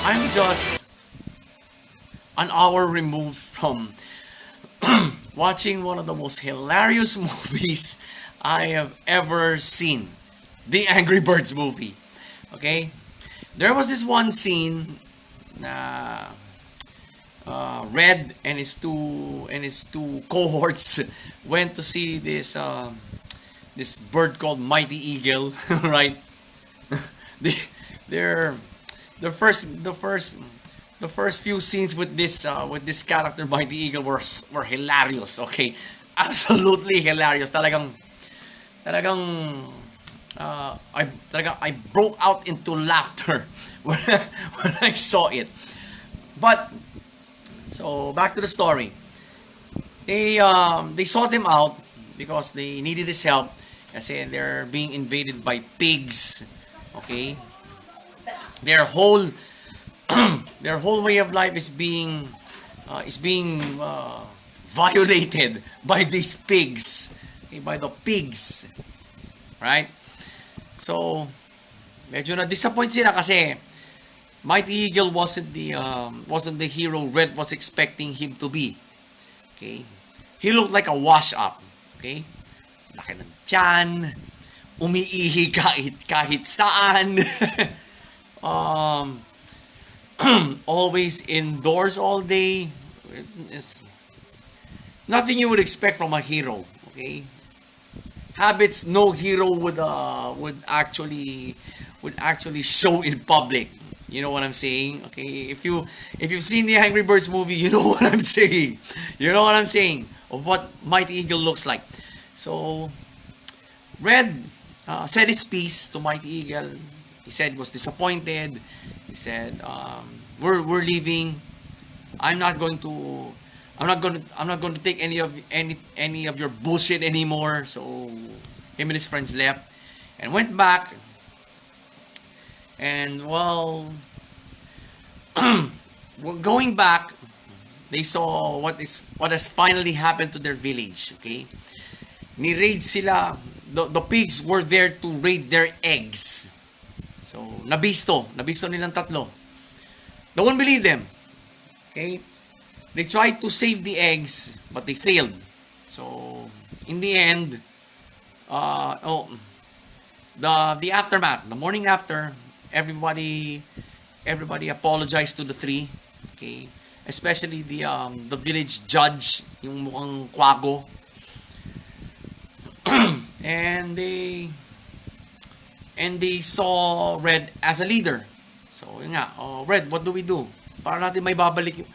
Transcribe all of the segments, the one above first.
I'm just an hour removed from watching one of the most hilarious movies I have ever seen. The Angry Birds movie. Okay? There was this one scene na Red and his two cohorts went to see this bird called Mighty Eagle, right? the, their the first few scenes with this character Mighty Eagle were hilarious. Okay, absolutely hilarious. Talagang I broke out into laughter when I saw it. But so back to the story. They sought him out because they needed his help kasi they're being invaded by pigs. Okay? Their whole their whole way of life is being violated by these pigs. Okay, by the pigs. Right? So medyo na disappoint sila kasi Mighty Eagle wasn't the hero Red was expecting him to be. Okay? He looked like a wash up. Okay? Laki ng tiyan, umiihi kahit saan. Always indoors all day. It's nothing you would expect from a hero. Okay? Habits no hero would actually show in public. You know what I'm saying? Okay, if you've seen the Angry Birds movie, you know what I'm saying. You know what I'm saying of what Mighty Eagle looks like. So Red said his piece to Mighty Eagle. He said he was disappointed. He said, "We're leaving. I'm not going to take any of your bullshit anymore." So him and his friends left and went back. And well, going back, they saw what has finally happened to their village. Okay, ni-raid sila. The pigs were there to raid their eggs. So nabisto nilang tatlo. No one believed them. Okay, they tried to save the eggs, but they failed. So in the end, the aftermath, the morning after. Everybody apologized to the three, okay? Especially the village judge, yung mukhang kwago. and they saw Red as a leader. So yun nga, Red, what do we do? Para natin may babalik.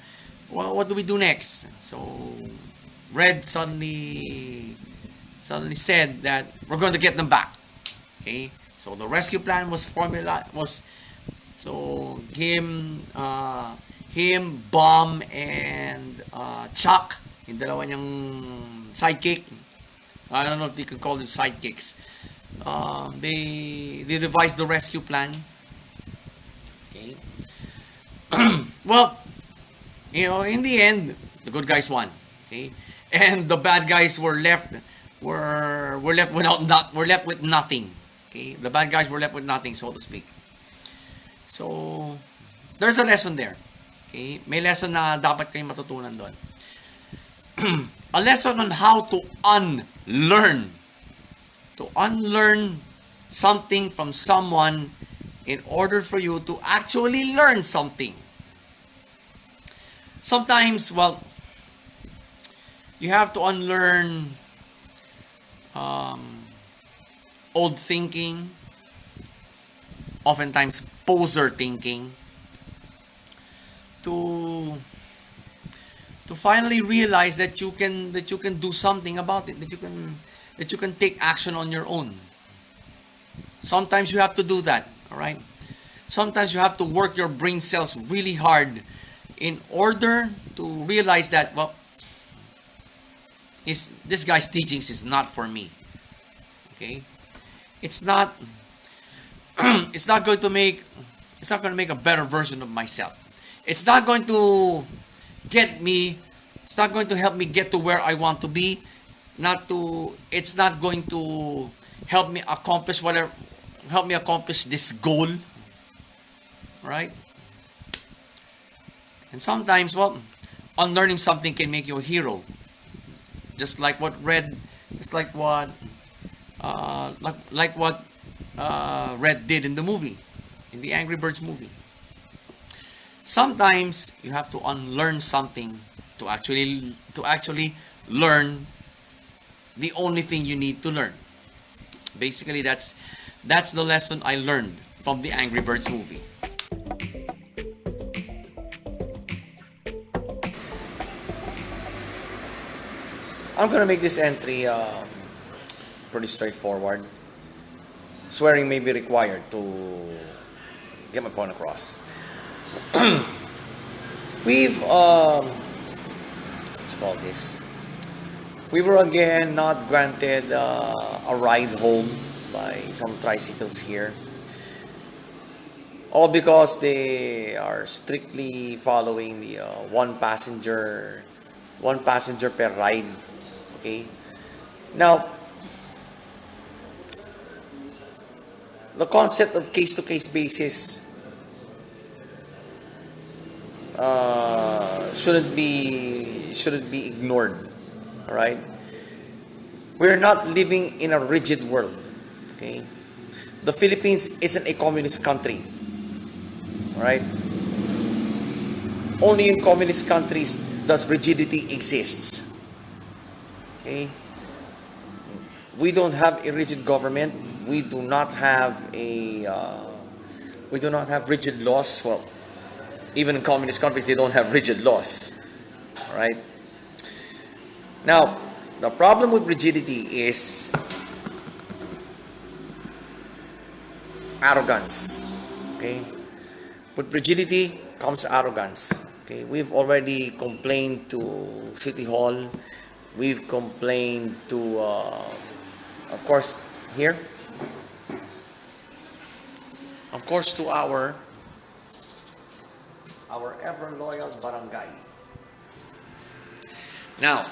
What do we do next? So Red suddenly said that we're going to get them back. Okay? So the rescue plan was him, Bomb, and Chuck, yung dalawa niyang sidekick. I don't know if they could call them sidekicks. They devised the rescue plan. Okay. Well, in the end, the good guys won. Okay, and the bad guys were left with nothing. Okay, the bad guys were left with nothing, so to speak. So, there's a lesson there. Okay, may lesson na dapat kayong matutunan doon. A lesson on how to unlearn. To unlearn something from someone in order for you to actually learn something. Sometimes, well, you have to unlearn old thinking, oftentimes poser thinking, to finally realize that you can do something about it, that you can take action on your own. Sometimes you have to do that, all right? Sometimes you have to work your brain cells really hard in order to realize that, well, this guy's teachings is not for me. Okay? It's not going to make a better version of myself. It's not going to help me get to where I want to be. It's not going to help me accomplish this goal. Right? And sometimes, well, unlearning something can make you a hero. Just like what Red, just like what Red did in the movie, in the Angry Birds movie. Sometimes you have to unlearn something to actually learn the only thing you need to learn. Basically, that's the lesson I learned from the Angry Birds movie. I'm gonna make this entry pretty straightforward. Swearing may be required to get my point across. We've let's call this. We were again not granted a ride home by some tricycles here. All because they are strictly following the one passenger per ride. Okay. Now, the concept of case-to-case basis shouldn't be ignored. All right. We're not living in a rigid world. Okay. The Philippines isn't a communist country. All right. Only in communist countries does rigidity exists. Okay. We don't have a rigid government. We do not have rigid laws. Well, even in communist countries, they don't have rigid laws. All right. Now, the problem with rigidity is arrogance. Okay. With rigidity comes arrogance. Okay. We've already complained to City Hall. We've complained to, of course, here. Of course, to our ever loyal barangay. Now,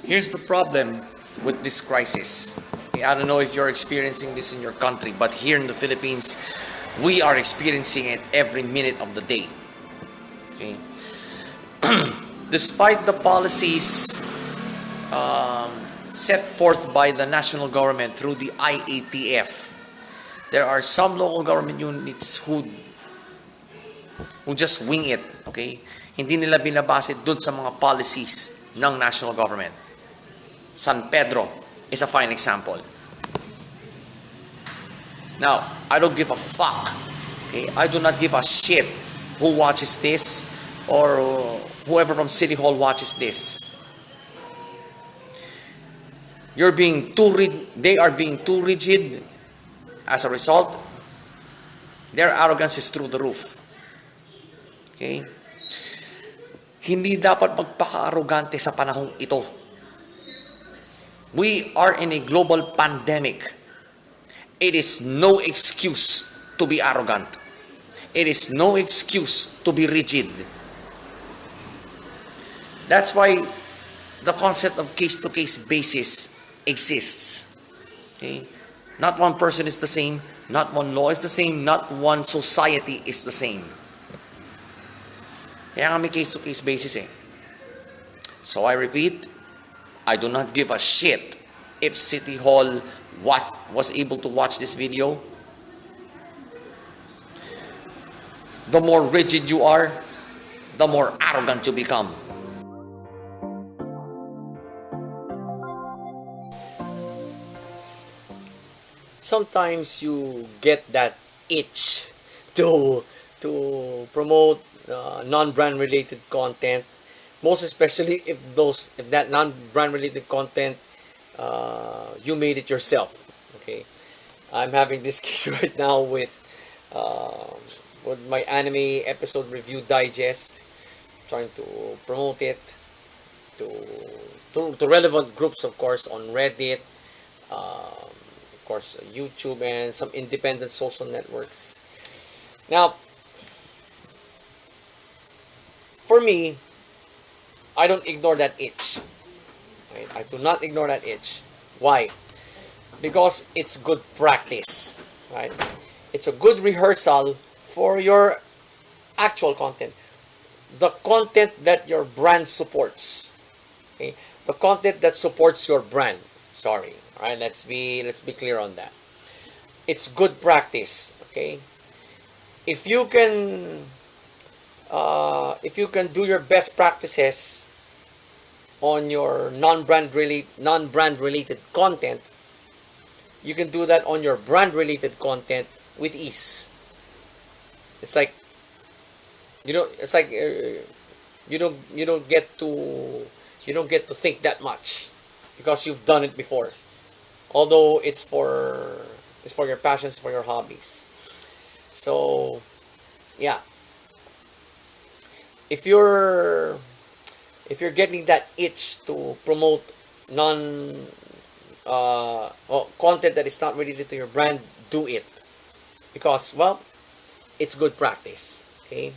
here's the problem with this crisis. Okay, I don't know if you're experiencing this in your country, but here in the Philippines, we are experiencing it every minute of the day. Okay. Despite the policies set forth by the national government through the IATF, there are some local government units who just wing it. Okay? Hindi nila binabase dun sa mga policies ng national government. San Pedro is a fine example. Now, I don't give a fuck. Okay? I do not give a shit who watches this or whoever from City Hall watches this. They are being too rigid. As a result, their arrogance is through the roof. Okay? Hindi dapat magpaka-arrogante sa panahong ito. We are in a global pandemic. It is no excuse to be arrogant. It is no excuse to be rigid. That's why the concept of case-to-case basis exists. Okay? Not one person is the same, not one law is the same, not one society is the same. Kaya nga may case-to-case basis eh. So I repeat, I do not give a shit if City Hall was able to watch this video. The more rigid you are, the more arrogant you become. Sometimes you get that itch to promote non-brand related content, most especially if that non-brand related content you made it yourself. Okay, I'm having this case right now with my anime episode review digest, trying to promote it to relevant groups, of course, on Reddit, of course YouTube, and some independent social networks. Now, for me, I don't ignore that itch. Right? I do not ignore that itch. Why? Because it's good practice. Right? It's a good rehearsal for your actual content, the content that your brand supports. Okay, the content that supports your brand. Sorry, all right. Let's be clear on that. It's good practice. Okay, if you can do your best practices on your non-brand related content, you can do that on your brand related content with ease. It's like you don't get to think that much because you've done it before. Although it's for your passions, for your hobbies. So yeah, if you're getting that itch to promote non content that is not related to your brand, do it, because, well, it's good practice. Okay,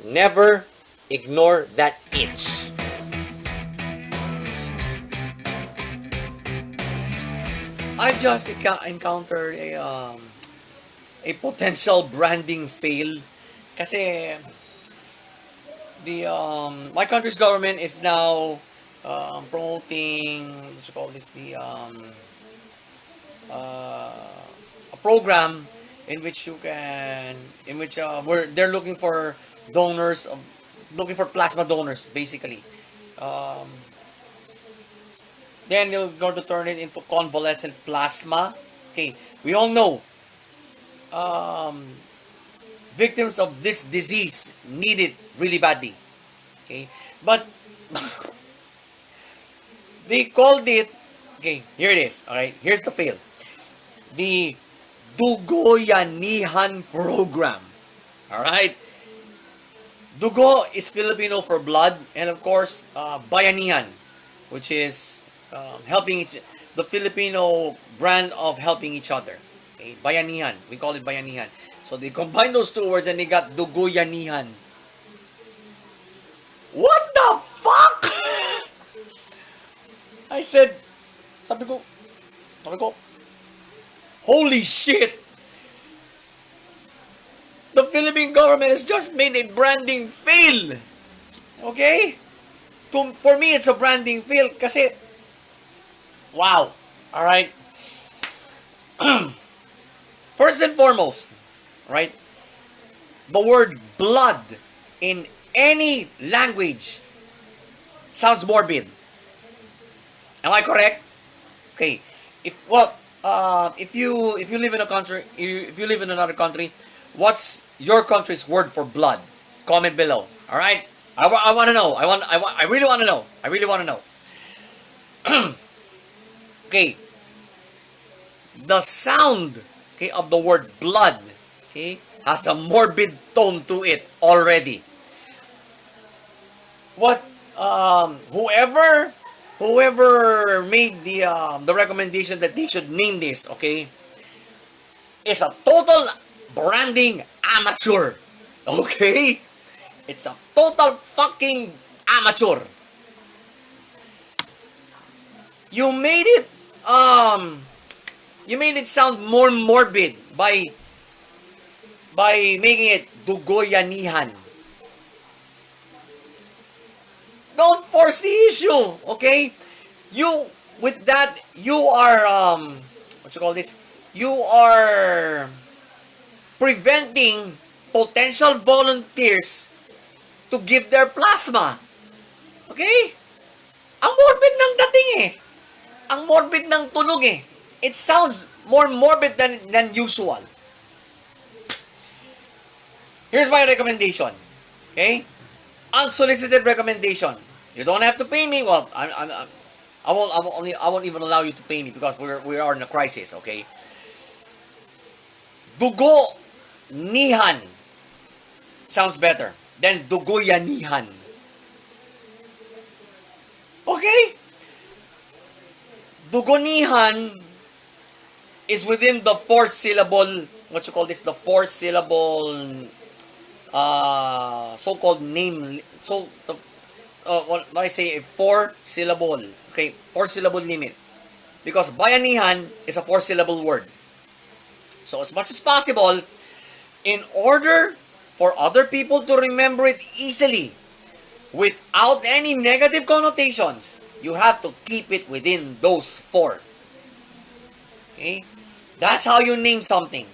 never ignore that itch. I just encountered a potential branding fail kasi the my country's government is now promoting, what you call this, the a program in which where they're looking for donors, looking for plasma donors basically. um, then they're going to turn it into convalescent plasma. Okay, we all know um, victims of this disease need it really badly. Okay, but they called it. Okay, here it is. All right, here's the fail. The Dugoyanihan program. All right, Dugo is Filipino for blood, and of course, Bayanihan, which is the Filipino brand of helping each other. Okay, Bayanihan, we call it Bayanihan. So they combine those two words and they got Dugoyanihan. What the fuck? I said, sabi ko, holy shit! The Philippine government has just made a branding fail. Okay? For me, it's a branding fail kasi, wow. Alright? First and foremost, right? The word blood in any language sounds morbid. Am I correct? Okay. If you live in a country, if you live in another country, what's your country's word for blood? Comment below. All right. I want to know. I really want to know. I really want to know. Okay. The sound, okay, of the word blood, okay, has a morbid tone to it already. What whoever made the recommendation that they should name this, okay, is a total branding amateur. Okay? It's a total fucking amateur. You made it sound more morbid by making it Dugoyanihan. Don't force the issue, okay? With that, you are what you call this? You are preventing potential volunteers to give their plasma. Okay? Ang morbid ng dating eh. Ang morbid ng tunog eh. It sounds more morbid than usual. Here's my recommendation. Okay? Unsolicited recommendation. You don't have to pay me. Well, I won't even allow you to pay me because we are in a crisis. Okay. Dugo nihan sounds better than dugoyanihan. Okay. Dugonihan is within the 4-syllable. What you call this? The 4-syllable. So-called name, what I say, a 4-syllable, okay, 4-syllable limit, because bayanihan is a 4-syllable word. So as much as possible, In order for other people to remember it easily, without any negative connotations, you have to keep it within those four. Okay? That's how you name something.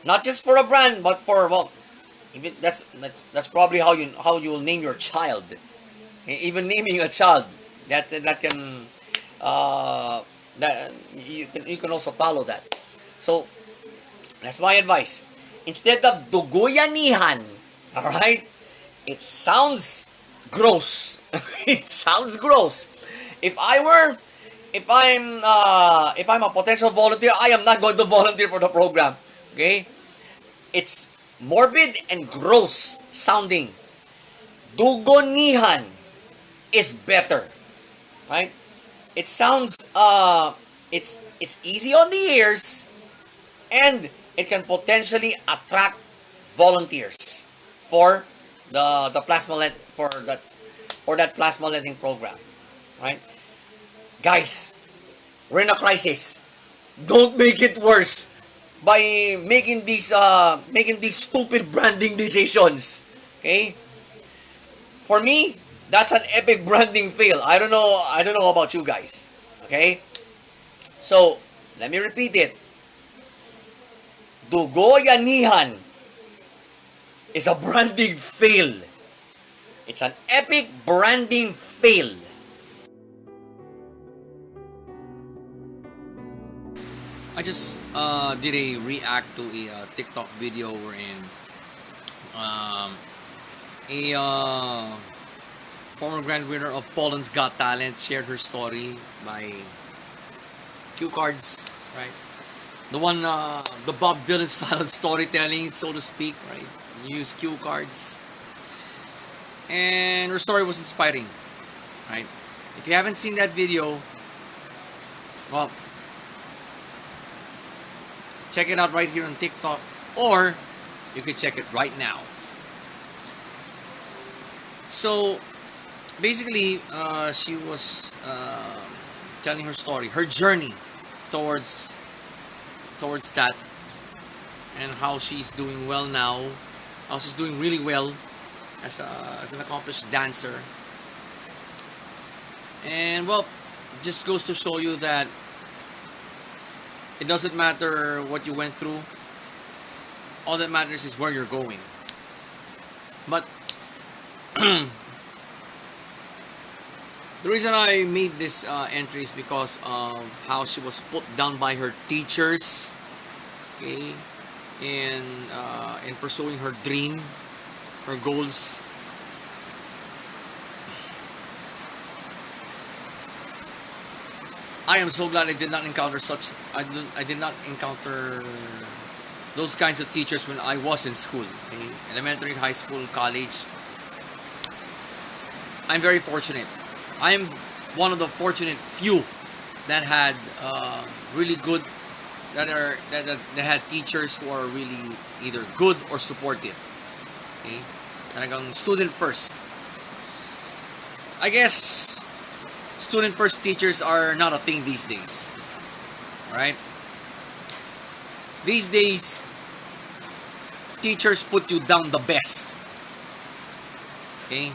Not just for a brand, but for, well, even that's probably how you will name your child. Even naming a child, that can that you can also follow that. So that's my advice. Instead of duguyanihan, all right, it sounds gross. It sounds gross. If I'm a potential volunteer, I am not going to volunteer for the program. Okay, it's morbid and gross sounding. Dugonihan is better, right? It sounds it's easy on the ears, and it can potentially attract volunteers for the plasma for that plasma lending program, right? Guys, we're in a crisis. Don't make it worse by making these stupid branding decisions. Okay? For me, that's an epic branding fail. I don't know about you guys. Okay? So, let me repeat it. Dugoyanihan is a branding fail. It's an epic branding fail. I just did a react to a TikTok video wherein a former grand winner of Poland's Got Talent shared her story by cue cards, right? The one, the Bob Dylan style of storytelling, so to speak, right? You use cue cards. And her story was inspiring, right? If you haven't seen that video, well, check it out right here on TikTok, or you could check it right now. So basically, she was telling her story, her journey towards that, and how she's doing well now, how she's doing really well as an accomplished dancer. And well, just goes to show you that it doesn't matter what you went through. All that matters is where you're going. But the reason I made this entry is because of how she was put down by her teachers, okay, in pursuing her dream, her goals. I am so glad I did not encounter I did not encounter those kinds of teachers when I was in school, okay? Elementary, high school, college. I'm very fortunate. I am one of the fortunate few that had really good, that had teachers who are really either good or supportive. Okay, talagang student first. I guess student first teachers are not a thing these days. Alright? These days, teachers put you down the best. Okay?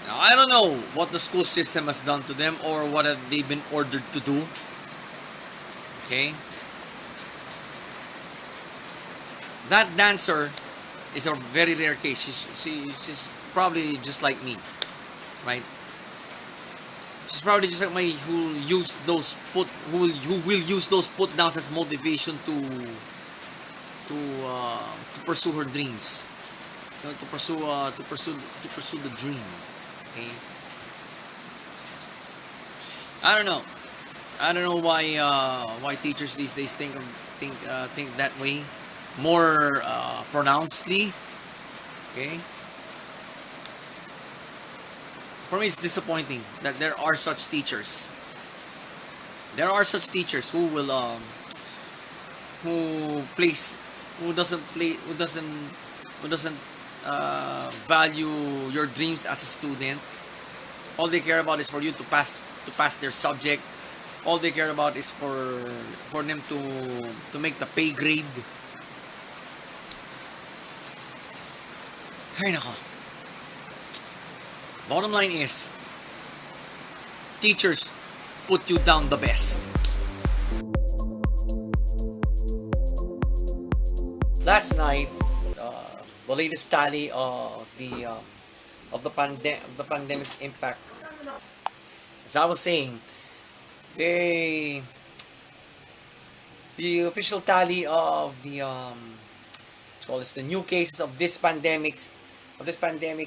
Now, I don't know what the school system has done to them or what have they been ordered to do. Okay? That dancer is a very rare case. She's probably just like me. Right? She's probably just like me, who will use those put downs as motivation to pursue her dreams, to pursue the dream. Okay. I don't know why teachers these days think that way more pronouncedly. Okay. For me, it's disappointing that there are such teachers. There are such teachers who will who doesn't value your dreams as a student. All they care about is for you to pass their subject. All they care about is for them to make the pay grade. Ay, nako. Bottom line is, teachers put you down the best. Last night, the latest tally of the pandemic's impact. As I was saying, the official tally of the new cases of this pandemic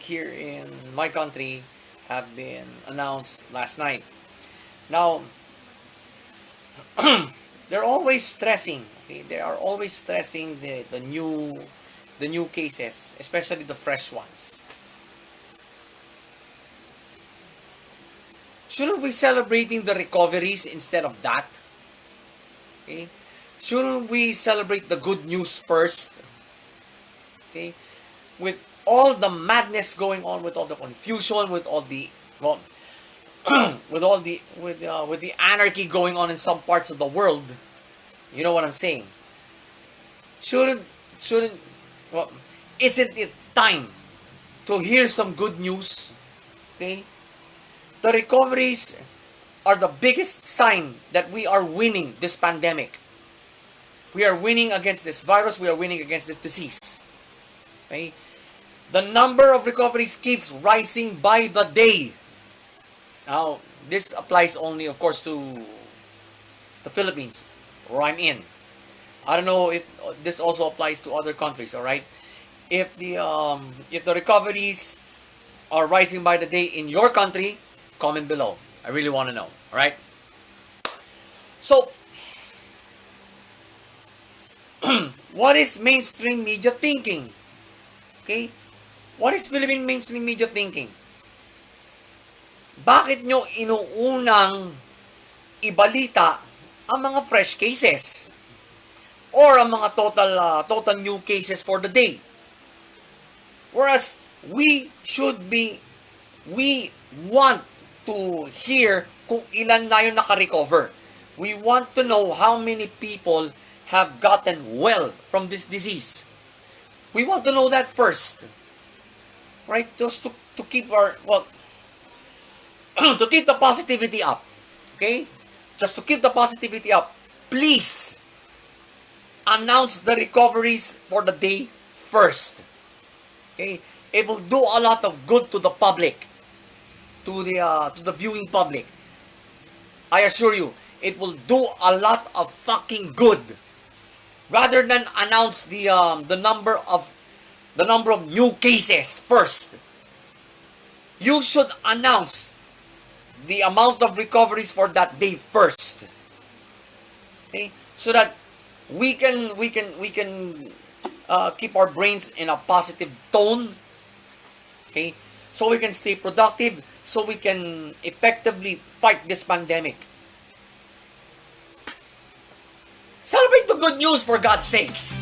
here in my country have been announced last night. Now, they're always stressing. Okay, they are always stressing the new cases, especially the fresh ones. Shouldn't we celebrating the recoveries instead of that? Okay, shouldn't we celebrate the good news first? Okay, with all the madness going on, with all the confusion, with all the with the anarchy going on in some parts of the world, you know what I'm saying? Shouldn't isn't it time to hear some good news? Okay, the recoveries are the biggest sign that we are winning this pandemic. We are winning against this virus. We are winning against this disease. Okay, the number of recoveries keeps rising by the day. Now, this applies only, of course, to the Philippines, where I'm in. I don't know if this also applies to other countries. All right, if the recoveries are rising by the day in your country, comment below. I really want to know. All right. So, what is mainstream media thinking? Okay, what is Philippine mainstream media thinking? Bakit nyo inuunang ibalita ang mga fresh cases or ang mga total new cases for the day? Whereas we want to hear kung ilan na yung naka-recover. We want to know how many people have gotten well from this disease. We want to know that first. Right? Just to keep to keep the positivity up. Okay? Just to keep the positivity up, please announce the recoveries for the day first. Okay? It will do a lot of good to the public, to the viewing public. I assure you, it will do a lot of fucking good. Rather than announce the number of new cases first, you should announce the amount of recoveries for that day first. Okay, so that we can keep our brains in a positive tone. Okay, so we can stay productive, so we can effectively fight this pandemic. Celebrate the good news, for God's sakes.